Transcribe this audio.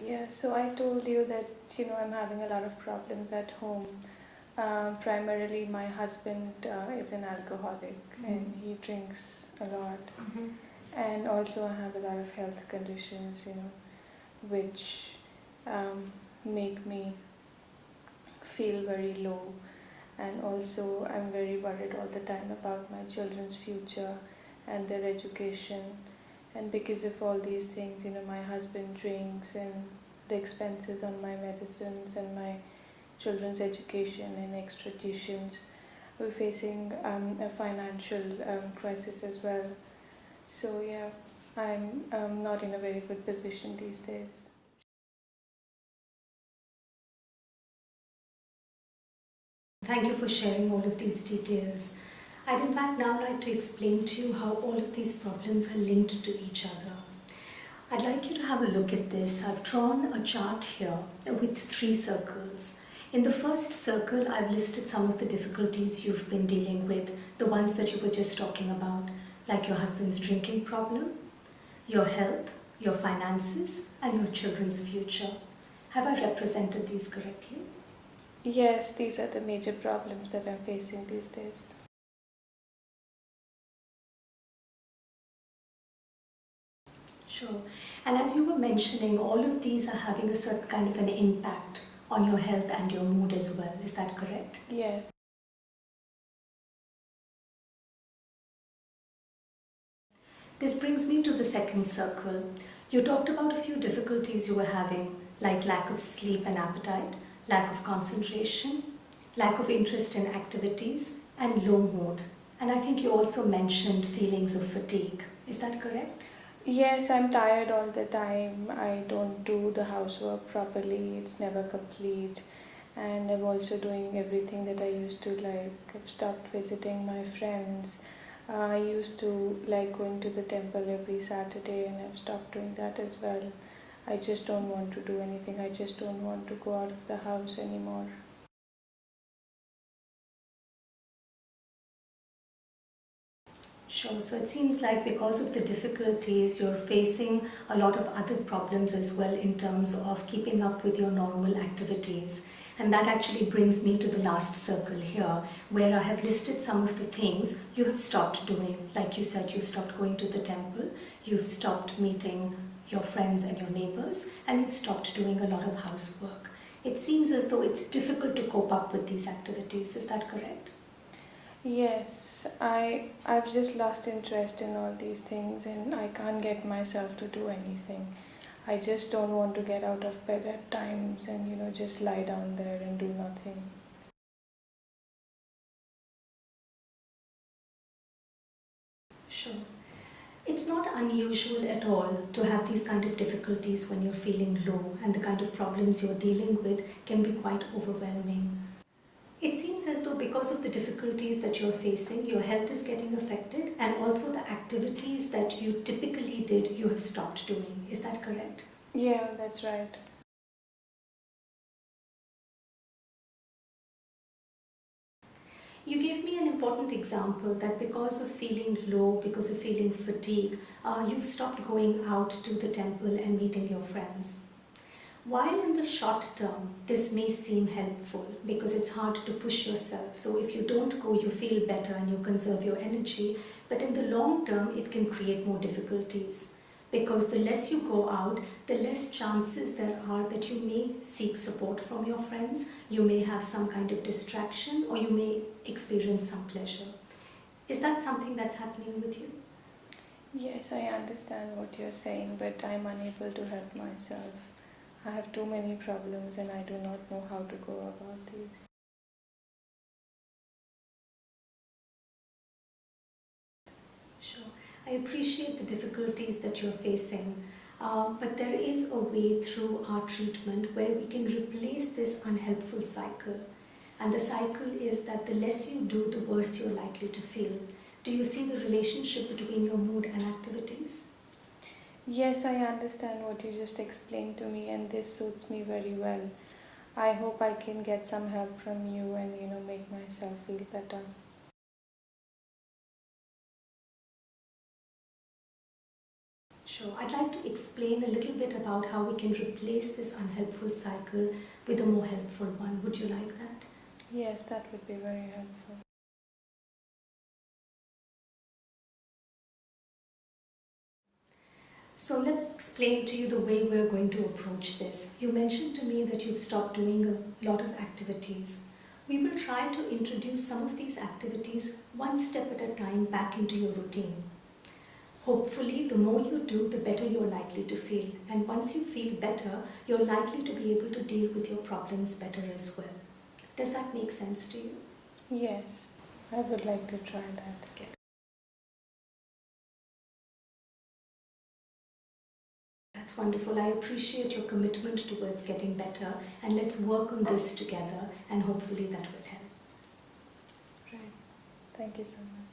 Yeah, so I told you that I'm having a lot of problems at home. Primarily, my husband is an alcoholic and he drinks a lot. And also, I have a lot of health conditions, which um, make me feel very low. And also, I'm very worried all the time about my children's future and their education. And because of all these things, my husband drinks, and the expenses on my medicines and my children's education and extra tuitions, we're facing a financial crisis as well. So yeah, I'm not in a very good position these days. Thank you for sharing all of these details. I'd in fact now like to explain to you how all of these problems are linked to each other. I'd like you to have a look at this. I've drawn a chart here with 3 circles. In the first circle, I've listed some of the difficulties you've been dealing with, the ones that you were just talking about, like your husband's drinking problem, your health, your finances, and your children's future. Have I represented these correctly? Yes, these are the major problems that I'm facing these days. Sure. And as you were mentioning, all of these are having a certain kind of an impact on your health and your mood as well. Is that correct? Yes. This brings me to the second circle. You talked about a few difficulties you were having, like lack of sleep and appetite, lack of concentration, lack of interest in activities, and low mood. And I think you also mentioned feelings of fatigue. Is that correct? Yes, I'm tired all the time. I don't do the housework properly. It's never complete. And I'm also doing everything that I used to like. I've stopped visiting my friends. I used to like going to the temple every Saturday, and I've stopped doing that as well. I just don't want to do anything. I just don't want to go out of the house anymore. Sure. So it seems like because of the difficulties, you're facing a lot of other problems as well in terms of keeping up with your normal activities. And that actually brings me to the last circle here, where I have listed some of the things you have stopped doing. Like you said, you've stopped going to the temple, you've stopped meeting your friends and your neighbors, and you've stopped doing a lot of housework. It seems as though it's difficult to cope up with these activities. Is that correct? Yes, I've just lost interest in all these things, and I can't get myself to do anything. I just don't want to get out of bed at times and just lie down there and do nothing. Sure. It's not unusual at all to have these kind of difficulties when you're feeling low, and the kind of problems you're dealing with can be quite overwhelming. It seems as though because of the difficulties that you're facing, your health is getting affected, and also the activities that you typically did, you have stopped doing. Is that correct? Yeah, that's right. You gave me an important example that because of feeling low, because of feeling fatigue, you've stopped going out to the temple and meeting your friends. While in the short term, this may seem helpful because it's hard to push yourself. So if you don't go, you feel better and you conserve your energy. But in the long term, it can create more difficulties because the less you go out, the less chances there are that you may seek support from your friends, you may have some kind of distraction, or you may experience some pleasure. Is that something that's happening with you? Yes, I understand what you're saying, but I'm unable to help myself. I have too many problems and I do not know how to go about these. Sure. I appreciate the difficulties that you're facing, but there is a way through our treatment where we can replace this unhelpful cycle. And the cycle is that the less you do, the worse you're likely to feel. Do you see the relationship between your mood and activities? Yes, I understand what you just explained to me, and this suits me very well. I hope I can get some help from you and make myself feel better. Sure. I'd like to explain a little bit about how we can replace this unhelpful cycle with a more helpful one. Would you like that? Yes, that would be very helpful. So let me explain to you the way we're going to approach this. You mentioned to me that you've stopped doing a lot of activities. We will try to introduce some of these activities one step at a time back into your routine. Hopefully, the more you do, the better you're likely to feel. And once you feel better, you're likely to be able to deal with your problems better as well. Does that make sense to you? Yes, I would like to try that. Okay. That's wonderful. I appreciate your commitment towards getting better, and let's work on this together, and hopefully that will help. Right. Thank you so much.